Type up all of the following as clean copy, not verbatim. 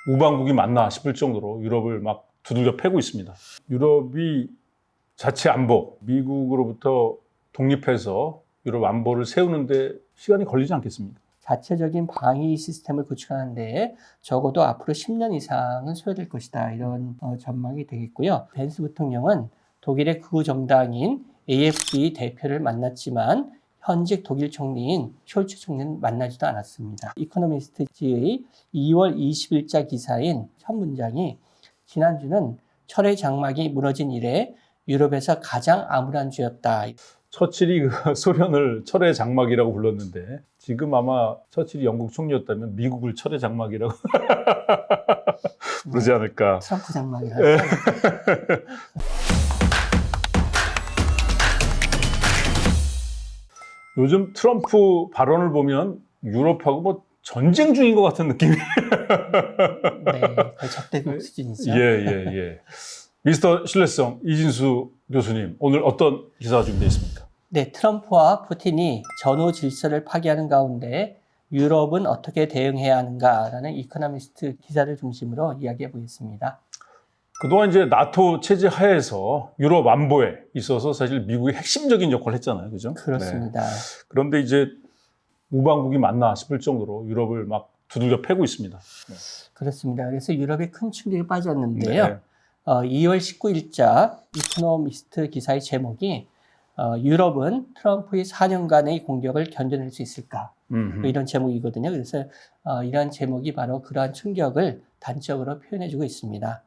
우방국이 맞나 싶을 정도로 유럽을 막 두들겨 패고 있습니다. 유럽이 자체 안보, 미국으로부터 독립해서 유럽 안보를 세우는데 시간이 걸리지 않겠습니까? 자체적인 방위 시스템을 구축하는 데 적어도 앞으로 10년 이상은 소요될 것이다. 이런 전망이 되겠고요. 벤스 부통령은 독일의 극우 정당인 AfD 대표를 만났지만 현직 독일 총리인 숄츠 총리는 만나지도 않았습니다. 이코노미스트지의 2월 20일자 기사인 첫 문장이 지난주는 철의 장막이 무너진 이래 유럽에서 가장 암울한 주였다. 처칠이 그 소련을 철의 장막이라고 불렀는데 지금 아마 처칠이 영국 총리였다면 미국을 철의 장막이라고 부르지 않을까. 트럼프 장막이라고. 요즘 트럼프 발언을 보면 유럽하고 뭐 전쟁 중인 것 같은 느낌이. 네, 거의 적대국 수준이죠. 예. 미스터 신뢰성 이진수 교수님, 오늘 어떤 기사가 준비되어 있습니까? 네, 트럼프와 푸틴이 전후 질서를 파괴하는 가운데 유럽은 어떻게 대응해야 하는가라는 이코노미스트 기사를 중심으로 이야기해 보겠습니다. 그동안 이제 나토 체제 하에서 유럽 안보에 있어서 사실 미국이 핵심적인 역할을 했잖아요. 그죠? 그렇습니다. 네. 그런데 이제 우방국이 맞나 싶을 정도로 유럽을 막 두들겨 패고 있습니다. 네. 그렇습니다. 그래서 유럽이 큰 충격에 빠졌는데요. 네. 2월 19일자 이코노미스트 기사의 제목이 유럽은 트럼프의 4년간의 공격을 견뎌낼 수 있을까? 이런 제목이거든요. 그래서 이런 제목이 바로 그러한 충격을 단적으로 표현해주고 있습니다.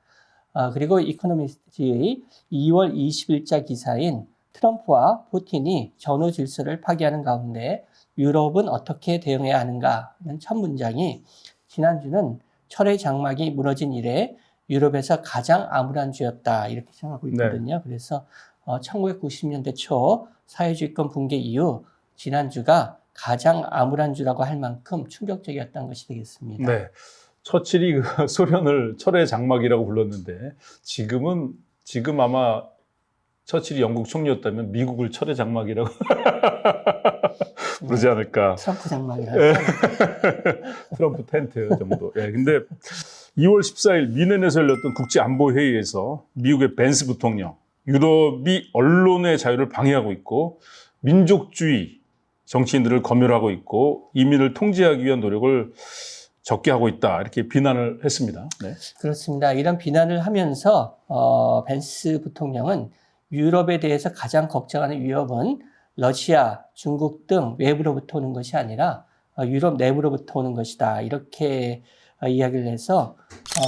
그리고 이코노미스트의 2월 20일자 기사인 트럼프와 푸틴이 전후 질서를 파괴하는 가운데 유럽은 어떻게 대응해야 하는가는 첫 문장이 지난주는 철의 장막이 무너진 이래 유럽에서 가장 암울한 주였다. 이렇게 시작하고 있거든요. 네. 그래서 1990년대 초 사회주의권 붕괴 이후 지난주가 가장 암울한 주라고 할 만큼 충격적이었던 것이 되겠습니다. 네. 처칠이 그 소련을 철의 장막이라고 불렀는데 지금 아마 처칠이 영국 총리였다면 미국을 철의 장막이라고 부르지 않을까. 트럼프 장막이라고. 트럼프 텐트 정도. 예. 근데 2월 14일 미넨에서 열렸던 국제안보회의에서 미국의 벤스 부통령, 유럽이 언론의 자유를 방해하고 있고 민족주의 정치인들을 검열하고 있고 이민을 통제하기 위한 노력을 적게 하고 있다. 이렇게 비난을 했습니다. 네. 그렇습니다. 이런 비난을 하면서 벤스 부통령은 유럽에 대해서 가장 걱정하는 위협은 러시아, 중국 등 외부로부터 오는 것이 아니라 유럽 내부로부터 오는 것이다. 이렇게 이야기를 해서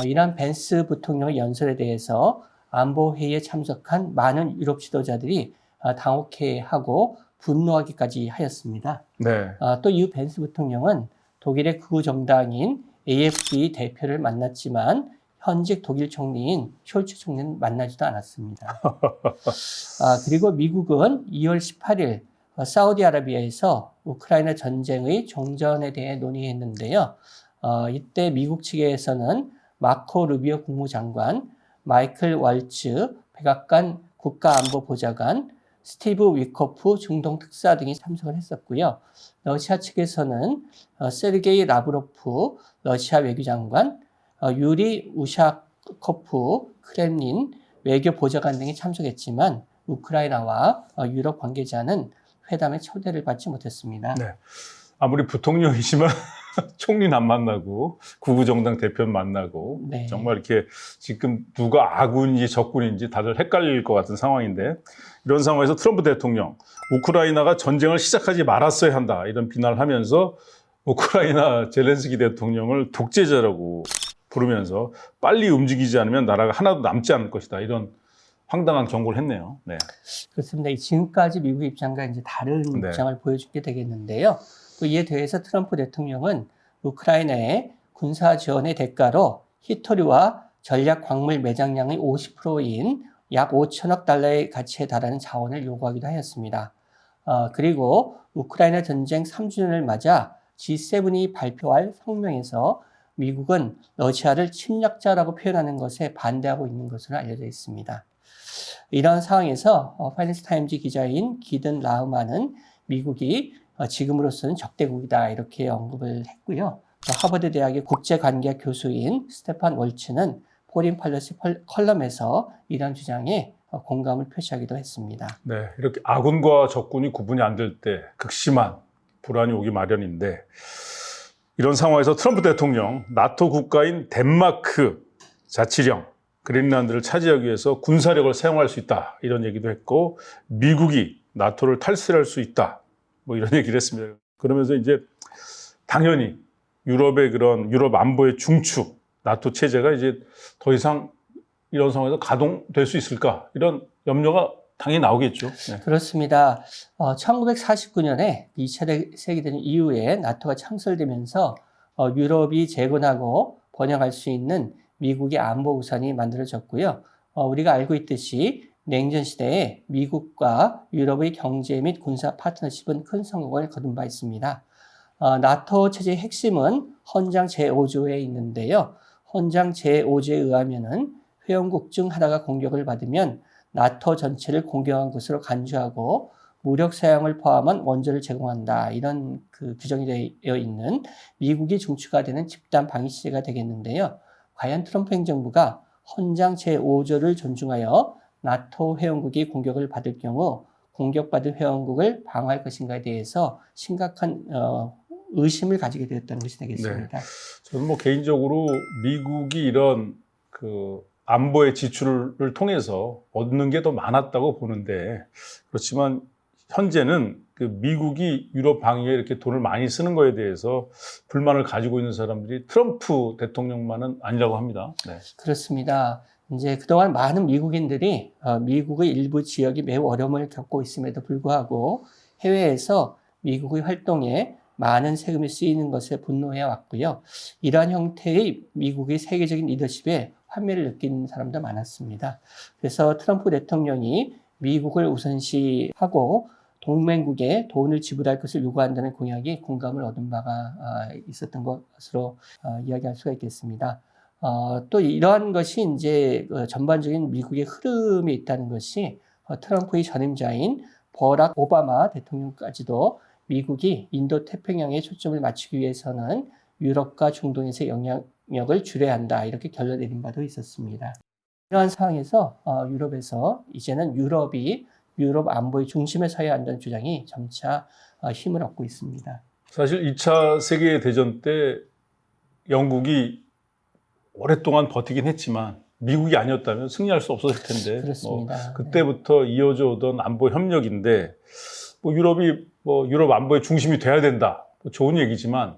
이러한 벤스 부통령의 연설에 대해서 안보회의에 참석한 많은 유럽 지도자들이 당혹해하고 분노하기까지 하였습니다. 네. 또 이 벤스 부통령은 독일의 극우 정당인 AfD 대표를 만났지만 현직 독일 총리인 숄츠 총리는 만나지도 않았습니다. 그리고 미국은 2월 18일 사우디아라비아에서 우크라이나 전쟁의 종전에 대해 논의했는데요. 이때 미국 측에서는 마코 루비오 국무장관, 마이클 월츠 백악관 국가안보보좌관, 스티브 위코프 중동 특사 등이 참석을 했었고요. 러시아 측에서는 세르게이 라브로프 러시아 외교장관, 유리 우샤코프 크렘린 외교보좌관 등이 참석했지만 우크라이나와 유럽 관계자는 회담에 초대를 받지 못했습니다. 네. 아무리 부통령이지만 총리는 안 만나고 구구정당 대표는 만나고 네. 정말 이렇게 지금 누가 아군인지 적군인지 다들 헷갈릴 것 같은 상황인데 이런 상황에서 트럼프 대통령 우크라이나가 전쟁을 시작하지 말았어야 한다 이런 비난을 하면서 우크라이나 젤렌스키 대통령을 독재자라고 부르면서 빨리 움직이지 않으면 나라가 하나도 남지 않을 것이다 이런 황당한 경고를 했네요. 네. 그렇습니다. 지금까지 미국 입장과 이제 다른 입장을 보여주게 되겠는데요. 또 이에 대해서 트럼프 대통령은 우크라이나의 군사 지원의 대가로 히토류와 전략 광물 매장량의 50%인 약 5천억 달러의 가치에 달하는 자원을 요구하기도 하였습니다. 그리고 우크라이나 전쟁 3주년을 맞아 G7이 발표할 성명에서 미국은 러시아를 침략자라고 표현하는 것에 반대하고 있는 것으로 알려져 있습니다. 이런 상황에서 파이낸스 타임즈 기자인 기든 라흐만은 미국이 지금으로서는 적대국이다 이렇게 언급을 했고요. 또 하버드 대학의 국제관계학 교수인 스테판 월츠는 포린 팔러시 컬럼에서 이런 주장에 공감을 표시하기도 했습니다. 네, 이렇게 아군과 적군이 구분이 안 될 때 극심한 불안이 오기 마련인데 이런 상황에서 트럼프 대통령 나토 국가인 덴마크 자치령 그린란드를 차지하기 위해서 군사력을 사용할 수 있다 이런 얘기도 했고 미국이 나토를 탈퇴할 수 있다 뭐 이런 얘기를 했습니다. 그러면서 이제 당연히 유럽의 그런 유럽 안보의 중축 나토 체제가 이제 더 이상 이런 상황에서 가동될 수 있을까 이런 염려가 당연히 나오겠죠. 네. 그렇습니다. 1949년에 2차 세계대전 이후에 나토가 창설되면서 유럽이 재건하고 번영할 수 있는 미국의 안보 우산이 만들어졌고요. 우리가 알고 있듯이 냉전 시대에 미국과 유럽의 경제 및 군사 파트너십은 큰 성공을 거둔 바 있습니다. 나토 체제의 핵심은 헌장 제5조에 있는데요. 헌장 제5조에 의하면은 회원국 중 하나가 공격을 받으면 나토 전체를 공격한 것으로 간주하고 무력 사용을 포함한 원조를 제공한다. 이런 그 규정이 되어 있는 미국이 중추가 되는 집단 방위 체제가 되겠는데요. 과연 트럼프 행정부가 헌장 제5조를 존중하여 나토 회원국이 공격을 받을 경우 공격받은 회원국을 방어할 것인가에 대해서 심각한 의심을 가지게 되었다는 것이 되겠습니다. 네. 저는 뭐 개인적으로 미국이 이런 그 안보의 지출을 통해서 얻는 게 더 많았다고 보는데 그렇지만 현재는 그 미국이 유럽 방위에 이렇게 돈을 많이 쓰는 거에 대해서 불만을 가지고 있는 사람들이 트럼프 대통령만은 아니라고 합니다. 네. 그렇습니다. 이제 그동안 많은 미국인들이 미국의 일부 지역이 매우 어려움을 겪고 있음에도 불구하고 해외에서 미국의 활동에 많은 세금이 쓰이는 것에 분노해 왔고요. 이러한 형태의 미국의 세계적인 리더십에 환멸을 느낀 사람도 많았습니다. 그래서 트럼프 대통령이 미국을 우선시하고 동맹국에 돈을 지불할 것을 요구한다는 공약이 공감을 얻은 바가 있었던 것으로 이야기할 수가 있겠습니다. 또 이러한 것이 이제 전반적인 미국의 흐름이 있다는 것이 트럼프의 전임자인 버락 오바마 대통령까지도 미국이 인도 태평양에 초점을 맞추기 위해서는 유럽과 중동에서 영향력을 줄여야 한다 이렇게 결론 내린 바도 있었습니다. 이러한 상황에서 유럽에서 이제는 유럽이 유럽 안보의 중심에 서야 한다는 주장이 점차 힘을 얻고 있습니다. 사실 2차 세계대전 때 영국이 오랫동안 버티긴 했지만 미국이 아니었다면 승리할 수 없었을 텐데 그렇습니다. 그때부터 이어져 오던 안보 협력인데 유럽이 유럽 안보의 중심이 돼야 된다. 좋은 얘기지만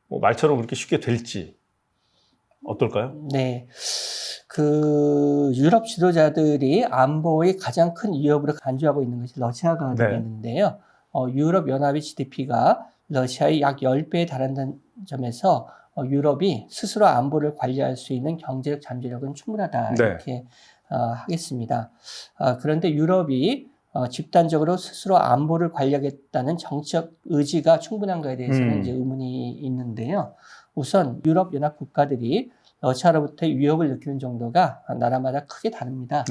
말처럼 그렇게 쉽게 될지 어떨까요? 네. 유럽 지도자들이 안보의 가장 큰 위협으로 간주하고 있는 것이 러시아가 되겠는데요. 유럽 연합의 GDP가 러시아의 약 10배에 달한다는 점에서 유럽이 스스로 안보를 관리할 수 있는 경제적 잠재력은 충분하다 이렇게 하겠습니다. 그런데 유럽이 집단적으로 스스로 안보를 관리하겠다는 정치적 의지가 충분한가에 대해서는 이제 의문이 있는데요. 우선 유럽 연합 국가들이 러시아로부터의 위협을 느끼는 정도가 나라마다 크게 다릅니다.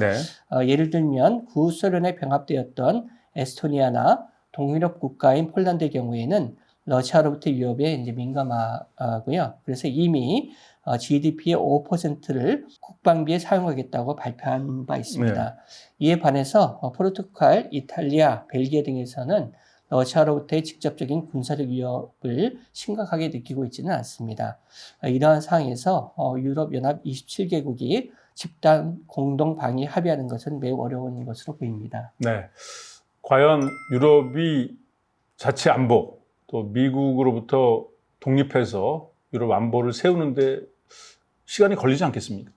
예를 들면 구소련에 병합되었던 에스토니아나 동유럽 국가인 폴란드의 경우에는 러시아로부터의 위협에 이제 민감하고요. 그래서 이미 GDP의 5%를 국방비에 사용하겠다고 발표한 바 있습니다. 이에 반해서 포르투갈, 이탈리아, 벨기에 등에서는 러시아로부터의 직접적인 군사적 위협을 심각하게 느끼고 있지는 않습니다. 이러한 상황에서 유럽연합 27개국이 집단 공동 방위 합의하는 것은 매우 어려운 것으로 보입니다. 네, 과연 유럽이 자체 안보 또 미국으로부터 독립해서 유럽 안보를 세우는데 시간이 걸리지 않겠습니까?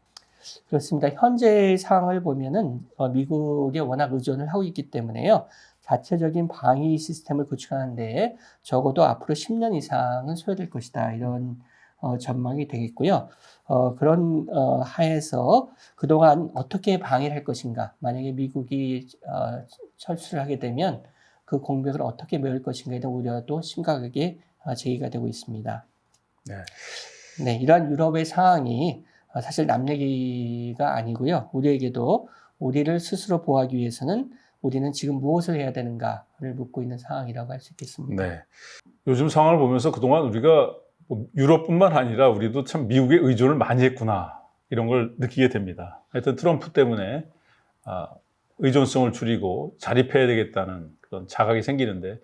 그렇습니다. 현재 상황을 보면은 미국에 워낙 의존을 하고 있기 때문에요. 자체적인 방위 시스템을 구축하는 데 적어도 앞으로 10년 이상은 소요될 것이다. 이런 전망이 되겠고요. 그런 하에서 그동안 어떻게 방위를 할 것인가. 만약에 미국이 철수를 하게 되면 그 공백을 어떻게 메울 것인가에 대한 우려도 심각하게 제기가 되고 있습니다. 네, 이러한 유럽의 상황이 사실 남 얘기가 아니고요. 우리에게도 우리를 스스로 보호하기 위해서는 우리는 지금 무엇을 해야 되는가를 묻고 있는 상황이라고 할 수 있겠습니다. 네. 요즘 상황을 보면서 그동안 우리가 유럽뿐만 아니라 우리도 참 미국에 의존을 많이 했구나 이런 걸 느끼게 됩니다. 하여튼 트럼프 때문에 의존성을 줄이고 자립해야 되겠다는 그런 자각이 생기는데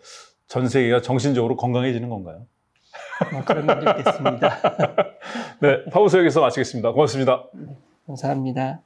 전 세계가 정신적으로 건강해지는 건가요? 그런 면도 있겠습니다. 네, 파우스 여기서 마치겠습니다. 고맙습니다. 네, 감사합니다.